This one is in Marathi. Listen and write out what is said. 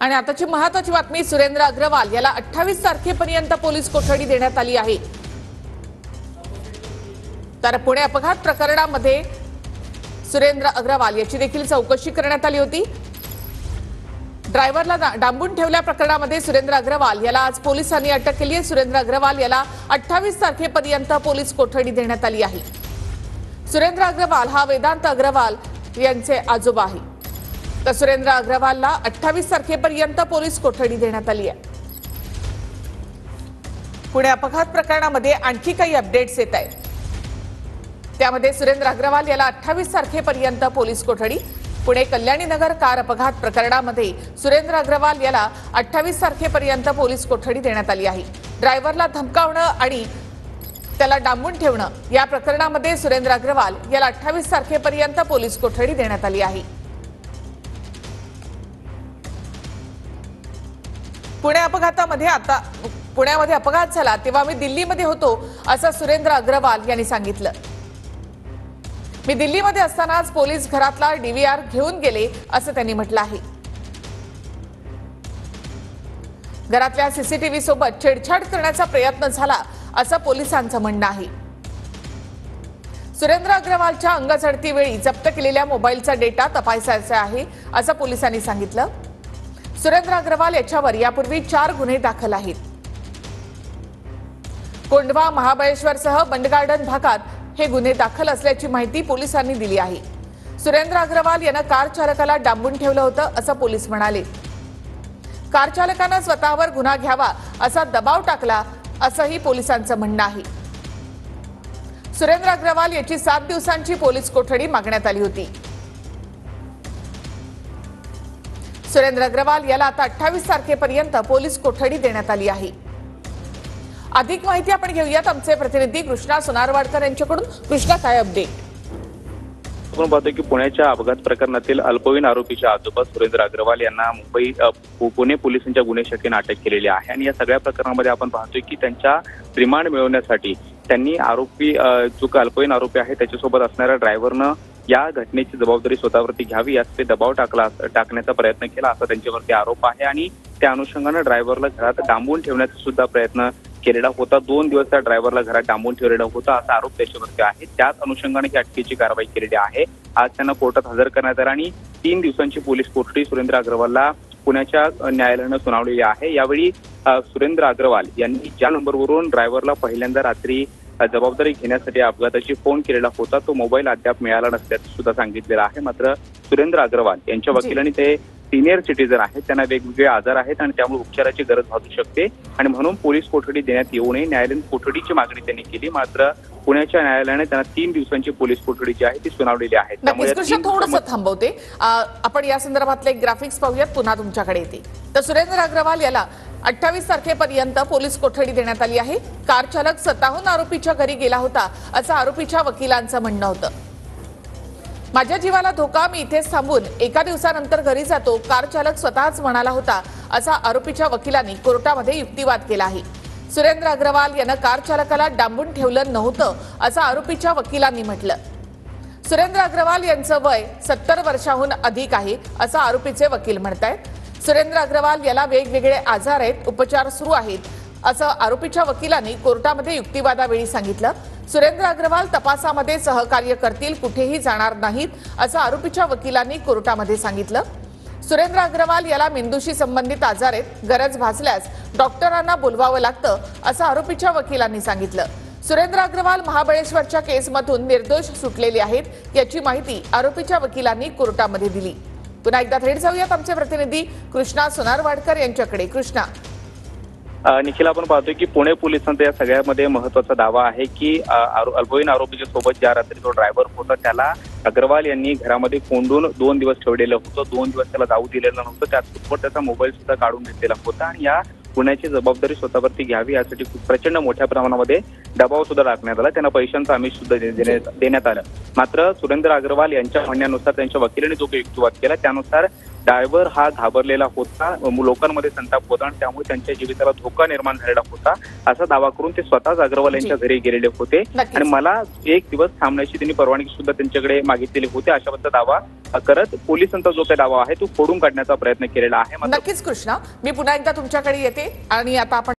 आणि आताची महत्त्वाची बातमी, सुरेंद्र अग्रवाल याला 28 तारखेपर्यंत पोलीस कोठडी देण्यात आली आहे। तर पुणे अपघात प्रकरणामध्ये सुरेंद्र अग्रवाल याची देखील चौकशी करण्यात आली होती। ड्रायव्हरला डांबून ठेवल्या प्रकरणामध्ये सुरेंद्र अग्रवाल याला आज पोलिसांनी अटक केली आहे। सुरेंद्र अग्रवाल याला 28 तारखेपर्यंत पोलीस कोठडी देण्यात आली आहे। सुरेंद्र अग्रवाल हा वेदांत अग्रवाल यांचे आजोबा आहे। तर सुरेंद्र अग्रवालला 28 तारखेपर्यंत पोलीस कोठडी देण्यात आली आहे। पुणे अपघात प्रकरणामध्ये आणखी काही अपडेट्स येत आहेत। त्यामध्ये सुरेंद्र अग्रवाल याला 28 तारखेपर्यंत पोलीस कोठडी। पुणे कल्याणी नगर कार अपघात प्रकरणामध्ये सुरेंद्र अग्रवाल याला 28 तारखेपर्यंत पोलीस कोठडी देण्यात आली आहे। ड्रायव्हरला धमकावणं आणि त्याला डांबून ठेवणं या प्रकरणामध्ये सुरेंद्र अग्रवाल याला 28 तारखेपर्यंत पोलीस कोठडी देण्यात आली आहे। पुण्यामध्ये अपघात झाला तेव्हा मी दिल्लीमध्ये होतो असं सुरेंद्र अग्रवाल यांनी सांगितलं। मी दिल्लीमध्ये असतानाच पोलीस घरातला डीव्हीआर घेऊन गेले असं त्यांनी म्हटलं आहे। घरातल्या सीसीटीव्ही सोबत छेडछाड करण्याचा प्रयत्न झाला असं पोलिसांचं म्हणणं आहे। सुरेंद्र अग्रवालच्या अंगझडतीवेळी जप्त केलेल्या मोबाईलचा डेटा तपासायचा आहे असं पोलिसांनी सांगितलं। सुरेंद्र अग्रवाल याच्यावर यापूर्वी 4 गुन्हे दाखल आहेत। कोंढवा, महाबळेश्वरसह बंडगार्डन भागात हे गुन्हे दाखल असल्याची माहिती पोलिसांनी दिली आहे। सुरेंद्र अग्रवाल यानं कार चालकाला डांबून ठेवलं होतं असं पोलीस म्हणाले। कार चालकानं स्वतःवर गुन्हा घ्यावा असा दबाव टाकला असंही पोलिसांचं म्हणणं आहे। सुरेंद्र अग्रवाल याची 7 दिवसांची पोलीस कोठडी मागण्यात आली होती। सुरेंद्र अग्रवाल याला आता 28 तारखेपर्यंत पोलीस कोठडी देण्यात आली आहे। अधिक माहिती आपण घेऊयात आमचे प्रतिनिधी कृष्णा सोनारवाडकर यांच्याकडून। कृष्णा, काय अपडेट? आपण पाहतो की पुण्याच्या अपघात प्रकरणातील अल्पवयीन आरोपीच्या आजोबा सुरेंद्र अग्रवाल यांना पुणे पोलिसांच्या गुन्हे शाखेने अटक केलेली आहे। आणि या सगळ्या प्रकरणामध्ये आपण पाहतोय की त्यांच्या रिमांड मिळवण्यासाठी त्यांनी आरोपी जो अल्पवयीन आरोपी आहे त्याच्यासोबत असणाऱ्या ड्रायव्हरनं या घटनेची जबाबदारी स्वतःवरती घ्यावी यासाठी दबाव टाकण्याचा प्रयत्न केला असा त्यांच्यावरती आरोप आहे। आणि त्या अनुषंगाने ड्रायव्हरला घरात डांबून ठेवण्याचा सुद्धा प्रयत्न केलेला होता। 2 दिवस त्या ड्रायव्हरला घरात डांबून ठेवलेला होता असा आरोप त्याच्यावरती आहे। त्याच अनुषंगाने ही अटकेची कारवाई केलेली आहे। आज त्यांना कोर्टात हजर करण्यात आलं आणि 3 दिवसांची पोलीस कोठडी सुरेंद्र अग्रवालला पुण्याच्या न्यायालयानं सुनावलेली आहे। यावेळी सुरेंद्र अग्रवाल यांनी ज्या नंबरवरून ड्रायव्हरला पहिल्यांदा रात्री जबाबदारी घेण्यासाठी अपघाताची फोन केलेला होता तो मोबाईल अद्याप मिळाला नसल्याचं सुद्धा सांगितलेलं आहे। मात्र सुरेंद्र अग्रवाल यांच्या वकिलांनी ते सिनियर सिटीजन आहेत, त्यांना वेगवेगळे आजार आहेत आणि त्यामुळे उपचाराची गरज भासू शकते आणि म्हणून पोलीस कोठडी देण्यात येऊ नये न्यायालयीन कोठडीची मागणी त्यांनी केली। मात्र पुण्याच्या न्यायालयाने त्यांना 3 दिवसांची पोलीस कोठडी जी आहे ती सुनावलेली आहे। त्यामुळे थोडंसं थांबवते आपण या संदर्भातले एक ग्राफिक्स पाहूयात, पुन्हा तुमच्याकडे येते। तर सुरेंद्र अग्रवाल याला 28 तारखेपर्यंत पोलीस कोठडी देण्यात आली आहे। कार चालक स्वतःहून आरोपीच्या घरी गेला होता असं आरोपीच्या वकिलांचं म्हणणं होतं। माझ्या जीवाला धोका, मी इथेच थांबून एका दिवसानंतर घरी जातो, कार चालक स्वतःच म्हणाला होता असा आरोपीच्या वकिलांनी कोर्टामध्ये युक्तिवाद केला आहे। सुरेंद्र अग्रवाल यानं कार चालकाला डांबून ठेवलं नव्हतं असं आरोपीच्या वकिलांनी म्हटलं। सुरेंद्र अग्रवाल यांचं वय 70 वर्षांहून अधिक आहे असं आरोपीचे वकील म्हणतायत। सुरेंद्र अग्रवाल याला वेगवेगळे आजार आहेत, उपचार सुरू आहेत असं आरोपीच्या वकिलांनी कोर्टामध्ये युक्तिवादावेळी सांगितलं। सुरेंद्र अग्रवाल तपासामध्ये सहकार्य करतील, कुठेही जाणार नाहीत असं आरोपीच्या वकिलांनी कोर्टामध्ये सांगितलं। सुरेंद्र अग्रवाल याला मेंदूशी संबंधित आजार आहेत, गरज भासल्यास डॉक्टरांना बोलवावं लागतं असं आरोपीच्या वकिलांनी सांगितलं। सुरेंद्र अग्रवाल महाबळेश्वरच्या केसमधून निर्दोष सुटलेले आहेत याची माहिती आरोपीच्या वकिलांनी कोर्टामध्ये दिली। पुन्हा एकदा थेट जाऊयात आमचे प्रतिनिधी कृष्णा सोनारवाडकर यांच्याकडे। कृष्णा, निखिल, आपण पाहतोय की पुणे पोलिसांचा या सगळ्यामध्ये महत्वाचा दावा आहे की अल्पवयीन आरोपीच्या सोबत ज्या रात्री तो ड्रायव्हर होता त्याला अग्रवाल यांनी घरामध्ये कोंडून 2 दिवस ठेवलेलं होतं। 2 दिवस त्याला जाऊ दिलेलं नव्हतं, त्याचबरोबर त्याचा मोबाईल सुद्धा काढून घेतलेला होता आणि या गुन्ह्याची जबाबदारी स्वतःवरती घ्यावी यासाठी खूप प्रचंड मोठ्या प्रमाणामध्ये दबाव सुद्धा टाकण्यात आला। त्यांना पैशांचं आमिष सुद्धा देण्यात आलं। मात्र सुरेंद्र अग्रवाल यांच्या म्हणण्यानुसार त्यांच्या वकिलांनी जो काही युक्तिवाद केला त्यानुसार ड्रायव्हर हा घाबरलेला होता, लोकांमध्ये संताप होता आणि त्यामुळे त्यांच्या जीविताला धोका निर्माण झालेला होता असा दावा करून ते स्वतःच अग्रवाल यांच्या घरी गेलेले होते नक्कीच. आणि मला एक दिवस थांबण्याची त्यांनी परवानगी सुद्धा त्यांच्याकडे मागितलेली होती. अशा पद्धतीचा दावा करत पोलिसांचा जो काही दावा आहे तो फोडून काढण्याचा प्रयत्न केलेला आहे. नक्कीच कृष्णा, मी पुन्हा एकदा तुमच्याकडे येते आणि आता आपण